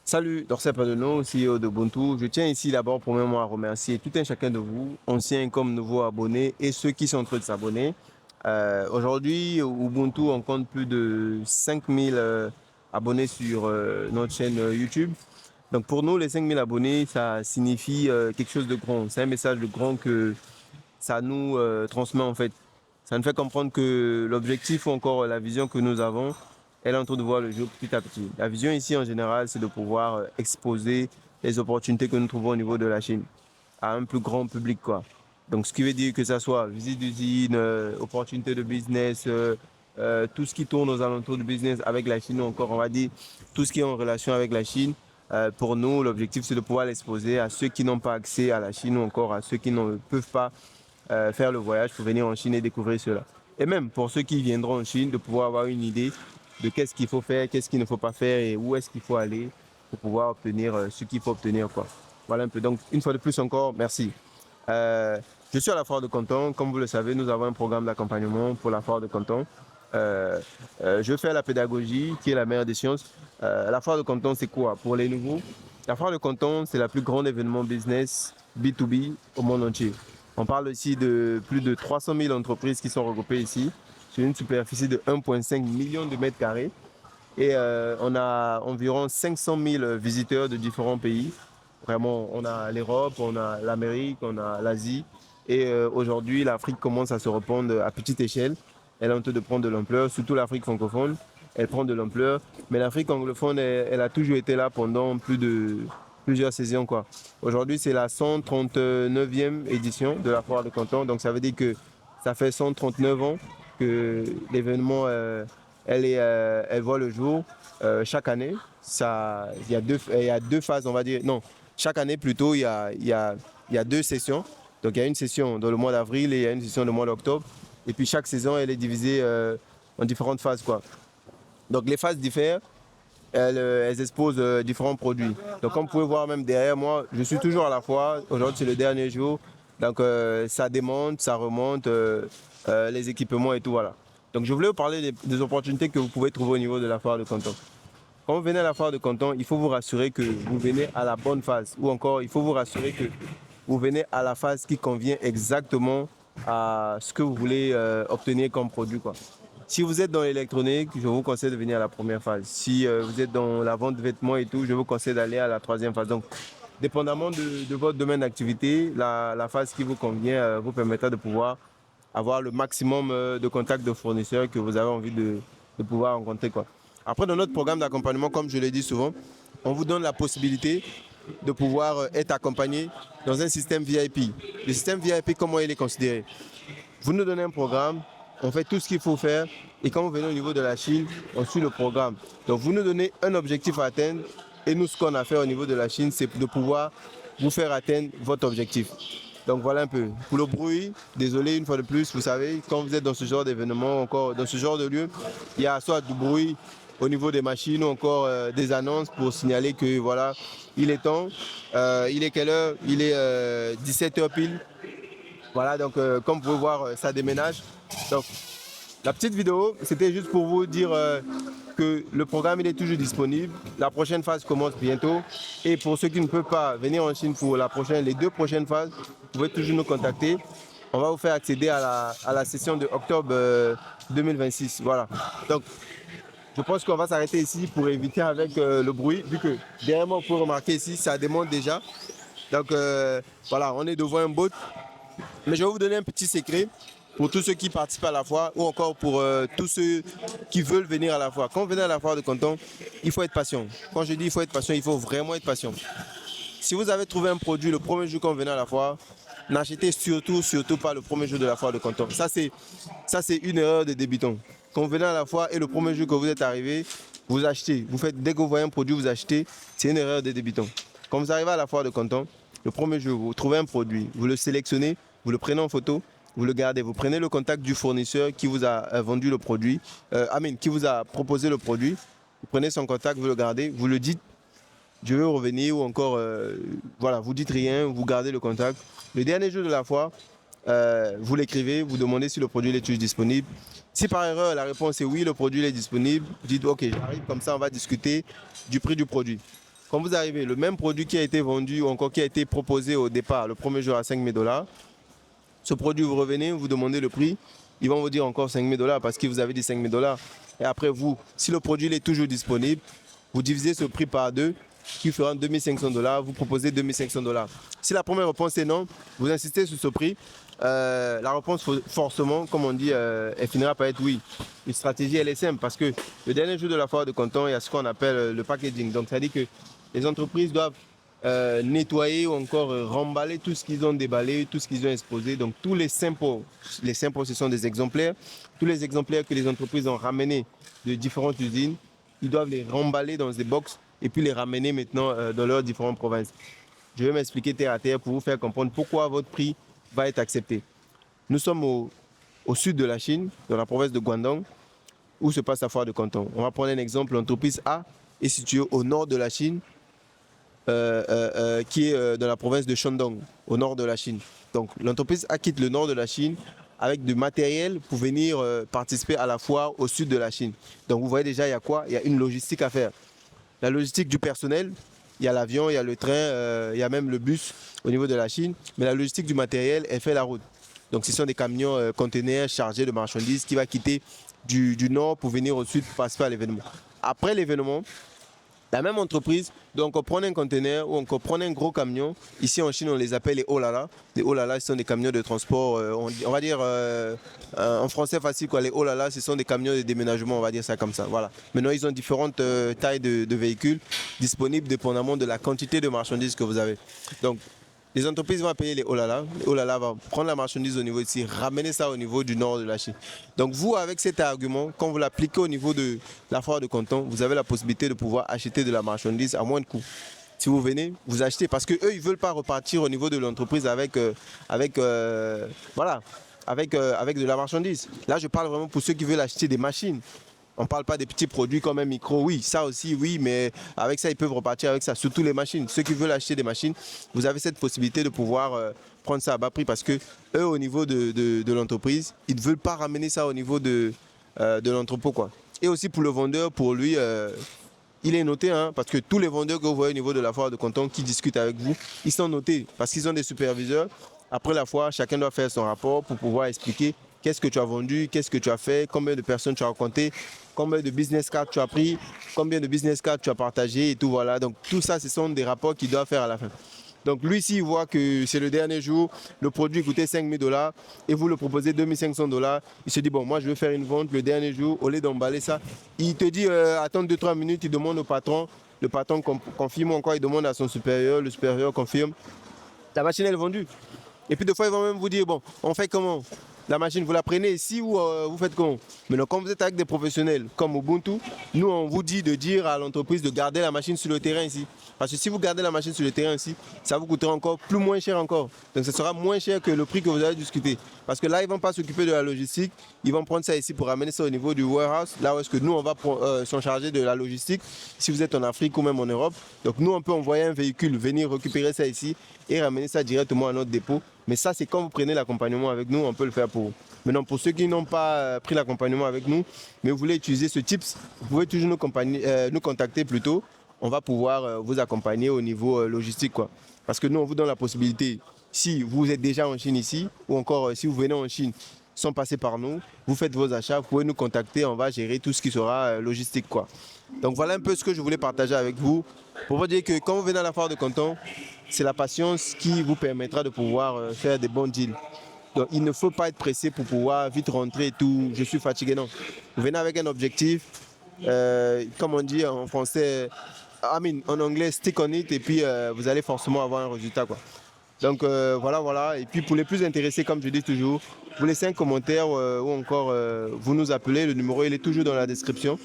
Salut, Dorsey Padeno, CEO d'Ubuntu. Je tiens ici d'abord premièrement à remercier tout un chacun de vous, anciens comme nouveaux abonnés et ceux qui sont en train de s'abonner. Aujourd'hui, Ubuntu, on compte plus de 5000 abonnés sur notre chaîne YouTube. Donc pour nous, les 5000 abonnés, ça signifie quelque chose de grand. C'est un message de grand que ça nous transmet en fait. Ça nous fait comprendre que l'objectif ou encore la vision que nous avons, elle est en train de voir le jour petit à petit. La vision ici en général, c'est de pouvoir exposer les opportunités que nous trouvons au niveau de la Chine à un plus grand public, quoi. Donc ce qui veut dire que ça soit visite d'usine, opportunités de business, tout ce qui tourne aux alentours du business avec la Chine ou encore on va dire tout ce qui est en relation avec la Chine. Pour nous, l'objectif c'est de pouvoir l'exposer à ceux qui n'ont pas accès à la Chine ou encore à ceux qui ne peuvent pas faire le voyage pour venir en Chine et découvrir cela. Et même pour ceux qui viendront en Chine, de pouvoir avoir une idée de qu'est-ce qu'il faut faire, qu'est-ce qu'il ne faut pas faire et où est-ce qu'il faut aller pour pouvoir obtenir ce qu'il faut obtenir, quoi. Voilà un peu. Donc, une fois de plus encore, merci. Euh, je suis à la Foire de Canton. Comme vous le savez, nous avons un programme d'accompagnement pour la Foire de Canton. Je fais la pédagogie, qui est la mère des sciences. La Foire de Canton, c'est quoi? Pour les nouveaux, la Foire de Canton, c'est la plus grande événement business B2B au monde entier. On parle ici de plus de 300 000 entreprises qui sont regroupées ici sur une superficie de 1,5 million de mètres carrés. Et on a environ 500 000 visiteurs de différents pays. Vraiment, on a l'Europe, on a l'Amérique, on a l'Asie. Et aujourd'hui, l'Afrique commence à se répandre à petite échelle. Elle est en train de prendre de l'ampleur, surtout l'Afrique francophone. Elle prend de l'ampleur. Mais l'Afrique anglophone, elle a toujours été là pendant plusieurs saisons, quoi. Aujourd'hui, c'est la 139e édition de la Foire de Canton. Donc, ça veut dire que ça fait 139 ans que l'événement elle voit le jour chaque année. Il y a deux phases, on va dire. Non, chaque année plutôt, il y a deux sessions. Donc il y a une session dans le mois d'avril et il y a une session dans le mois d'octobre. Et puis chaque saison, elle est divisée en différentes phases, quoi. Donc les phases diffèrent. Elles exposent différents produits. Donc comme vous pouvez voir même derrière moi, je suis toujours à la fois. Aujourd'hui c'est le dernier jour. Donc ça démonte, ça remonte, les équipements et tout, voilà. Donc je voulais vous parler des opportunités que vous pouvez trouver au niveau de la foire de Canton. Quand vous venez à la foire de Canton, il faut vous rassurer que vous venez à la bonne phase. Ou encore, il faut vous rassurer que vous venez à la phase qui convient exactement à ce que vous voulez obtenir comme produit, quoi. Si vous êtes dans l'électronique, je vous conseille de venir à la première phase. Si vous êtes dans la vente de vêtements et tout, je vous conseille d'aller à la troisième phase. Donc, dépendamment de votre domaine d'activité, la phase qui vous convient vous permettra de pouvoir avoir le maximum de contacts de fournisseurs que vous avez envie de pouvoir rencontrer, quoi. Après, dans notre programme d'accompagnement, comme je l'ai dit souvent, on vous donne la possibilité de pouvoir être accompagné dans un système VIP. Le système VIP, comment il est considéré? Vous nous donnez un programme, on fait tout ce qu'il faut faire et quand vous venez au niveau de la Chine, on suit le programme. Donc vous nous donnez un objectif à atteindre et nous, ce qu'on a fait au niveau de la Chine, c'est de pouvoir vous faire atteindre votre objectif. Donc voilà un peu. Pour le bruit, désolé une fois de plus, vous savez, quand vous êtes dans ce genre d'événement, encore dans ce genre de lieu, il y a soit du bruit au niveau des machines ou encore des annonces pour signaler que voilà, il est temps. Il est quelle heure? Il est 17h pile. Voilà, donc comme vous pouvez voir, ça déménage. Donc la petite vidéo, c'était juste pour vous dire que le programme il est toujours disponible. La prochaine phase commence bientôt. Et pour ceux qui ne peuvent pas venir en Chine pour les deux prochaines phases, vous pouvez toujours nous contacter. On va vous faire accéder à la session de octobre 2026. Voilà. Donc, je pense qu'on va s'arrêter ici pour éviter avec le bruit, vu que derrière moi, vous pouvez remarquer ici, ça démonte déjà. Donc, voilà, on est devant un boat. Mais je vais vous donner un petit secret pour tous ceux qui participent à la foire ou encore pour tous ceux qui veulent venir à la foire. Quand vous venez à la foire de Canton, il faut être patient. Quand je dis il faut être patient, il faut vraiment être patient. Si vous avez trouvé un produit le premier jour quand vous venez à la foire, n'achetez surtout pas le premier jour de la foire de Canton. Ça, c'est une erreur des débutants. Quand vous venez à la foire et le premier jour que vous êtes arrivé, vous achetez. Vous faites, dès que vous voyez un produit, vous achetez. C'est une erreur des débutants. Quand vous arrivez à la foire de Canton, le premier jour, vous trouvez un produit, vous le sélectionnez, vous le prenez en photo, vous le gardez, vous prenez le contact du fournisseur qui vous a vendu le produit, qui vous a proposé le produit, vous prenez son contact, vous le gardez, vous le dites, je veux revenir ou encore, voilà, vous dites rien, vous gardez le contact. Le dernier jour de la foire, vous l'écrivez, vous demandez si le produit est toujours disponible. Si par erreur la réponse est oui, le produit est disponible, vous dites ok, j'arrive, comme ça on va discuter du prix du produit. Quand vous arrivez, le même produit qui a été vendu ou encore qui a été proposé au départ, le premier jour à 5 000 $, ce produit, vous revenez, vous demandez le prix, ils vont vous dire encore 5 000 $ parce qu'ils vous avaient dit 5 000 $. Et après, vous, si le produit est toujours disponible, vous divisez ce prix par 2, qui fera 2 500 $, vous proposez 2 500 $. Si la première réponse est non, vous insistez sur ce prix. La réponse, forcément, comme on dit, elle finira par être oui. Une stratégie, elle est simple parce que le dernier jour de la foire de Canton, il y a ce qu'on appelle le packaging. Donc, ça veut dire que les entreprises doivent nettoyer ou encore remballer tout ce qu'ils ont déballé, tout ce qu'ils ont exposé. Donc, tous les samples, ce sont des exemplaires. Tous les exemplaires que les entreprises ont ramenés de différentes usines, ils doivent les remballer dans des box et puis les ramener maintenant dans leurs différentes provinces. Je vais m'expliquer terre à terre pour vous faire comprendre pourquoi votre prix va être accepté. Nous sommes au sud de la Chine, dans la province de Guangdong, où se passe la foire de Canton. On va prendre un exemple. L'entreprise A est située au nord de la Chine, qui est dans la province de Shandong, au nord de la Chine. Donc l'entreprise A quitte le nord de la Chine avec du matériel pour venir participer à la foire au sud de la Chine. Donc vous voyez déjà, il y a quoi? Il y a une logistique à faire. La logistique du personnel, il y a l'avion, il y a le train, il y a même le bus au niveau de la Chine. Mais la logistique du matériel, elle fait la route. Donc ce sont des camions conteneurs chargés de marchandises qui vont quitter du nord pour venir au sud pour participer à l'événement. Après l'événement, la même entreprise, donc on prend un conteneur ou on prend un gros camion. Ici en Chine, on les appelle les Olala. Les Olala, ce sont des camions de transport, on va dire en français facile, quoi. Les Olala, ce sont des camions de déménagement, on va dire ça comme ça. Voilà. Maintenant, ils ont différentes tailles de véhicules disponibles dépendamment de la quantité de marchandises que vous avez. Donc, les entreprises vont payer les Olala. Les Olala vont prendre la marchandise au niveau ici, ramener ça au niveau du nord de la Chine. Donc vous, avec cet argument, quand vous l'appliquez au niveau de la foire de Canton, vous avez la possibilité de pouvoir acheter de la marchandise à moins de coût. Si vous venez, vous achetez parce qu'eux, ils ne veulent pas repartir au niveau de l'entreprise avec de la marchandise. Là, je parle vraiment pour ceux qui veulent acheter des machines. On ne parle pas des petits produits comme un micro, oui, ça aussi, oui, mais avec ça, ils peuvent repartir avec ça, surtout les machines. Ceux qui veulent acheter des machines, vous avez cette possibilité de pouvoir prendre ça à bas prix parce que eux, au niveau de l'entreprise, ils ne veulent pas ramener ça au niveau de l'entrepôt, quoi. Et aussi pour le vendeur, pour lui, il est noté, hein, parce que tous les vendeurs que vous voyez au niveau de la foire de Canton qui discutent avec vous, ils sont notés parce qu'ils ont des superviseurs. Après la foire, chacun doit faire son rapport pour pouvoir expliquer qu'est-ce que tu as vendu, qu'est-ce que tu as fait, combien de personnes tu as rencontrées, combien de business cards tu as pris, combien de business cards tu as partagé et tout, voilà. Donc tout ça, ce sont des rapports qu'il doit faire à la fin. Donc lui, s'il voit que c'est le dernier jour, le produit coûtait 5 000 $ et vous le proposez 2 500 $, il se dit, bon, moi je vais faire une vente le dernier jour, au lieu d'emballer ça. Il te dit, attends 2-3 minutes, il demande au patron, le patron confirme encore, il demande à son supérieur, le supérieur confirme. La machine elle est vendue. Et puis des fois, ils vont même vous dire, bon, on fait comment? La machine, vous la prenez ici ou vous faites comment? Maintenant, quand vous êtes avec des professionnels comme Ubuntu, nous, on vous dit de dire à l'entreprise de garder la machine sur le terrain ici. Parce que si vous gardez la machine sur le terrain ici, ça vous coûtera encore moins cher encore. Donc, ce sera moins cher que le prix que vous avez discuté. Parce que là, ils ne vont pas s'occuper de la logistique. Ils vont prendre ça ici pour ramener ça au niveau du warehouse. Là où est-ce que nous, on va s'en charger de la logistique. Si vous êtes en Afrique ou même en Europe. Donc, nous, on peut envoyer un véhicule, venir récupérer ça ici et ramener ça directement à notre dépôt. Mais ça, c'est quand vous prenez l'accompagnement avec nous, on peut le faire pour vous. Maintenant, pour ceux qui n'ont pas pris l'accompagnement avec nous, mais vous voulez utiliser ce tips, vous pouvez toujours nous contacter plutôt. On va pouvoir vous accompagner au niveau logistique, quoi. Parce que nous, on vous donne la possibilité, si vous êtes déjà en Chine ici, ou encore si vous venez en Chine sans passer par nous, vous faites vos achats, vous pouvez nous contacter, on va gérer tout ce qui sera logistique, quoi. Donc voilà un peu ce que je voulais partager avec vous. Pour vous dire que quand vous venez à la foire de Canton, c'est la patience qui vous permettra de pouvoir faire des bons deals. Donc il ne faut pas être pressé pour pouvoir vite rentrer et tout. Je suis fatigué, non. Vous venez avec un objectif, comme on dit en français, en anglais, stick on it, et puis vous allez forcément avoir un résultat, quoi. Donc voilà. Et puis pour les plus intéressés, comme je dis toujours, vous laissez un commentaire ou encore vous nous appelez. Le numéro, il est toujours dans la description.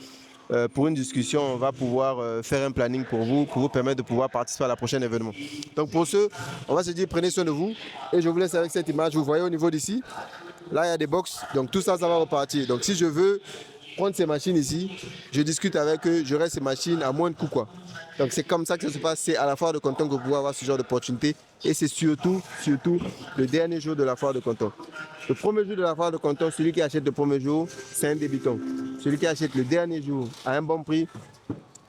Pour une discussion, on va pouvoir faire un planning pour vous permettre de pouvoir participer à la prochaine événement. Donc pour ce, on va se dire prenez soin de vous et je vous laisse avec cette image. Vous voyez au niveau d'ici, là il y a des box, donc tout ça, ça va repartir. Donc si je veux prendre ces machines ici, je discute avec eux, j'aurai ces machines à moins de coût, quoi. Donc c'est comme ça que ça se passe, c'est à la foire de Canton que vous pouvez avoir ce genre d'opportunité et c'est surtout le dernier jour de la foire de Canton. Le premier jour de la foire de Canton, celui qui achète le premier jour, c'est un débutant. Celui qui achète le dernier jour à un bon prix,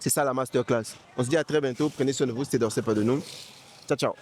C'est ça la masterclass. On se dit à très bientôt. Prenez soin de vous. C'était Dorcet, pas de nous. Ciao, ciao.